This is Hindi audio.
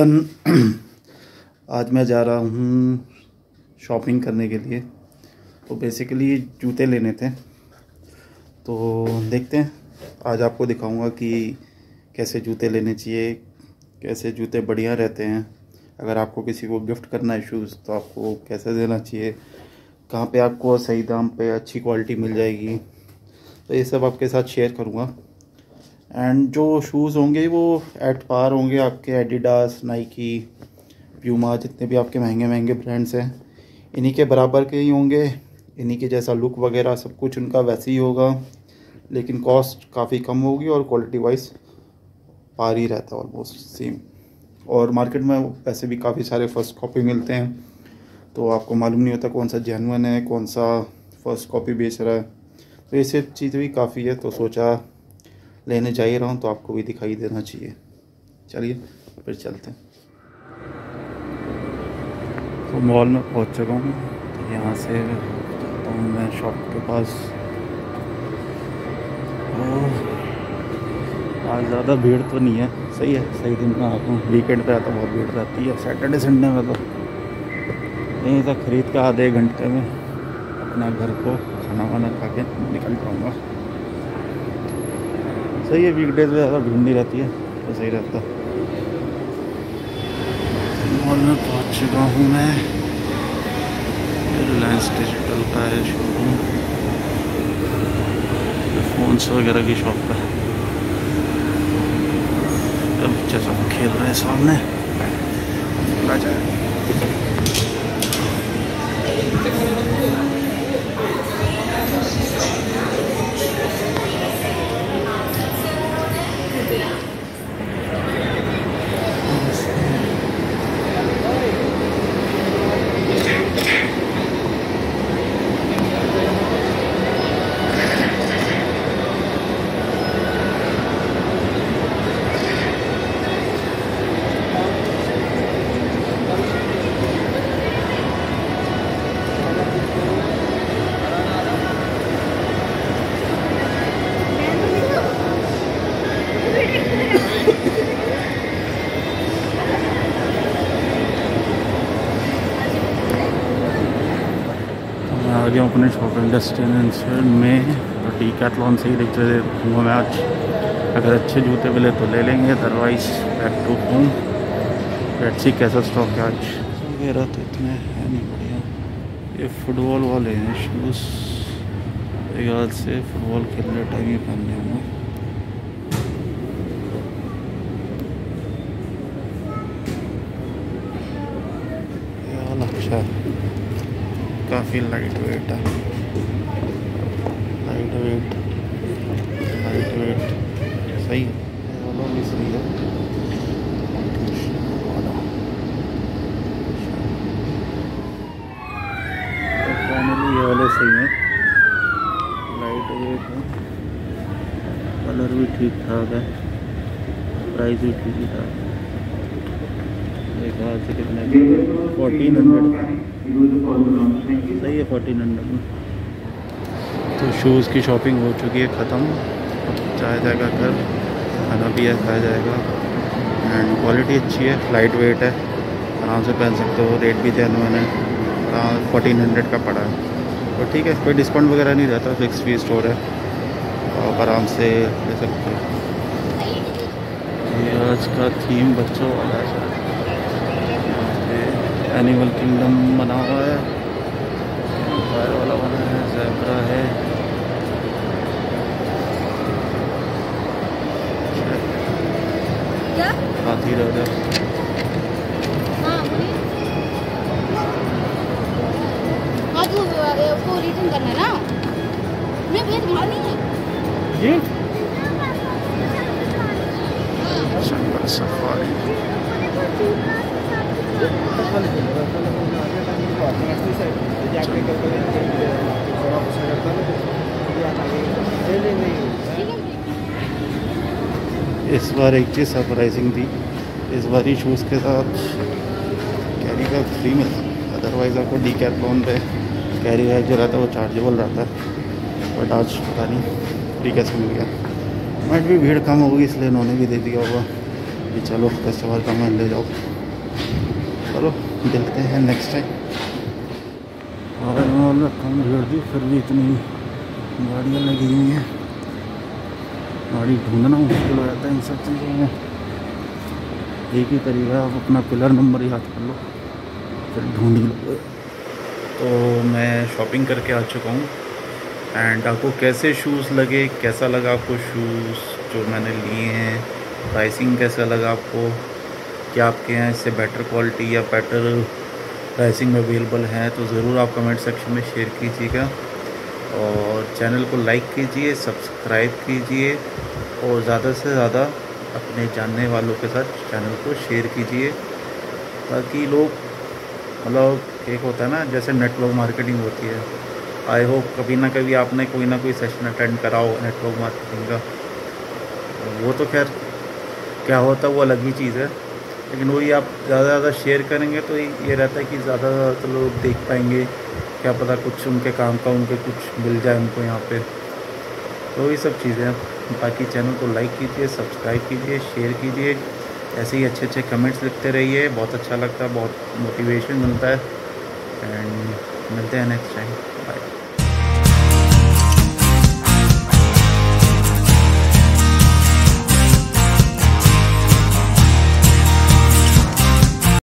एवरीवन। आज मैं जा रहा हूँ शॉपिंग करने के लिए। तो बेसिकली जूते लेने थे, तो देखते हैं। आज आपको दिखाऊंगा कि कैसे जूते लेने चाहिए, कैसे जूते बढ़िया रहते हैं। अगर आपको किसी को गिफ्ट करना है शूज़, तो आपको कैसे देना चाहिए, कहाँ पे आपको सही दाम पे अच्छी क्वालिटी मिल जाएगी, तो ये सब आपके साथ शेयर करूँगा। एंड जो शूज़ होंगे वो एट पार होंगे आपके एडिडास, नाइकी, प्यूमा, जितने भी आपके महंगे महंगे ब्रांड्स हैं इन्हीं के बराबर के ही होंगे। इन्हीं के जैसा लुक वगैरह सब कुछ उनका वैसे ही होगा, लेकिन कॉस्ट काफ़ी कम होगी और क्वालिटी वाइज पार ही रहता है, ऑलमोस्ट सेम। और मार्केट में वैसे भी काफ़ी सारे फर्स्ट कॉपी मिलते हैं, तो आपको मालूम नहीं होता कौन सा जेन्युइन है, कौन सा फर्स्ट कॉपी बेच रहा है। तो ये सब चीज़ भी काफ़ी है, तो सोचा लेने जा ही रहा हूँ तो आपको भी दिखाई देना चाहिए। चलिए फिर चलते हैं। तो मॉल में पहुँच चुका हूँ, तो यहाँ से जाता हूँ मैं शॉप के पास। आज ज़्यादा भीड़ तो नहीं है, सही है, सही दिन में आता हूँ। वीकेंड पे आता बहुत भीड़ रहती है, सैटरडे संडे में तो यहीं से ख़रीद के आधे घंटे में अपना घर को खाना वाना खा के निकल पाऊँगा। सही है, वीकडेज में ज़्यादा भीड़ नहीं रहती है तो सही रहता। मॉल में पहुंच चुका हूँ मैं। रिलायंस डिजिटल का है शोरूम, फ़ोन्स वगैरह की शॉप है। बच्चे सब खेल रहे हैं सामने, आ जाए। आ गया अपने शॉपिंग डेस्टिनेशन में। तो डीकैथलॉन से ही देखते देखूँगा मैं आज। अगर अच्छे जूते मिले तो ले लेंगे, otherwise back to home. Let's see कैसा स्टॉक है आज। वगैरह तो इतने है नहीं बढ़िया। ये फुटबॉल वाले हैं शूज़, एक से फुटबॉल खेलने टाइम ही पहनने होंगे। अच्छा, काफ़ी लाइट वेट है, लाइट वेट सही है, वाला भी सही है। फाइनली ये वाले सही हैं, लाइट वेट है, कलर भी ठीक ठाक है, प्राइस भी ठीक ही ठाक है। एक हाथ से कितने 1400 सही है, 1400 में। तो शूज़ की शॉपिंग हो चुकी है ख़त्म। जाया जाएगा घर, खाना भी है, खाया जाएगा। एंड क्वालिटी अच्छी है, लाइट वेट है, आराम से पहन सकते हो। रेट भी जेन्युइन है, 1400 का पड़ा है, तो ठीक है। कोई डिस्काउंट वगैरह नहीं रहता, फिक्स फी स्टोर है, तो आप आराम से ले सकते हो। ये आज का थीम बच्चों वाला है, एनिमल किंगडम बना हुआ है, फायर वाला बना है, ज़ेब्रा है। हाथी राजा, वो रिटर्न करना ना, मैं भैया तुम्हारा नहीं है ये जंगल सफारी। इस बार एक चीज़ सरप्राइजिंग थी, इस बार ही शूज़ के साथ कैरी बैग फ्री मिलता है। अदरवाइज़ आपको डीकैथलॉन पे कैरी बैग जो रहता है वो चार्जेबल रहता है, बट आज पता नहीं फ्री कैसे मिल गया। बट भी भीड़ कम होगी इसलिए उन्होंने भी दे दिया होगा। कि चलो कस्टमर का मन ले जाओ, चलो मिलते हैं नेक्स्ट टाइम। और कम भीड़ थी, फिर भी इतनी गाड़ियाँ लगी हुई हैं, गाड़ी ढूंढना मुश्किल हो जाता है इन सब चीज़ों में। एक ही तरीका है, आप अपना पिलर नंबर याद कर लो, फिर ढूंढ ही लो। तो मैं शॉपिंग करके आ चुका हूँ एंड आपको कैसे शूज़ लगे, कैसा लगा आपको शूज़ जो मैंने लिए हैं, प्राइसिंग कैसा लगा आपको, क्या आपके यहाँ इससे बेटर क्वालिटी या बेटर प्राइसिंग में अवेलेबल है, तो ज़रूर आप कमेंट सेक्शन में शेयर कीजिएगा। और चैनल को लाइक कीजिए, सब्सक्राइब कीजिए और ज़्यादा से ज़्यादा अपने जानने वालों के साथ चैनल को शेयर कीजिए, ताकि लोग, मतलब एक होता है ना जैसे नेटवर्क मार्केटिंग होती है, आई होप कभी ना कभी आपने कोई ना कोई सेशन अटेंड करा हो नेटवर्क मार्केटिंग का। वो तो खैर क्या होता है वो अलग ही चीज़ है, लेकिन वही आप ज़्यादा से ज़्यादा शेयर करेंगे तो ये रहता है कि ज़्यादा तो लोग देख पाएंगे, क्या पता कुछ उनके काम का उनके कुछ मिल जाए उनको यहाँ पे। तो ये सब चीज़ें हैं। बाकी चैनल को लाइक कीजिए, सब्सक्राइब कीजिए, शेयर कीजिए, ऐसे ही अच्छे अच्छे कमेंट्स लिखते रहिए, बहुत अच्छा लगता है, बहुत मोटिवेशन मिलता है। एंड मिलते हैं नेक्स्ट टाइम, बाय।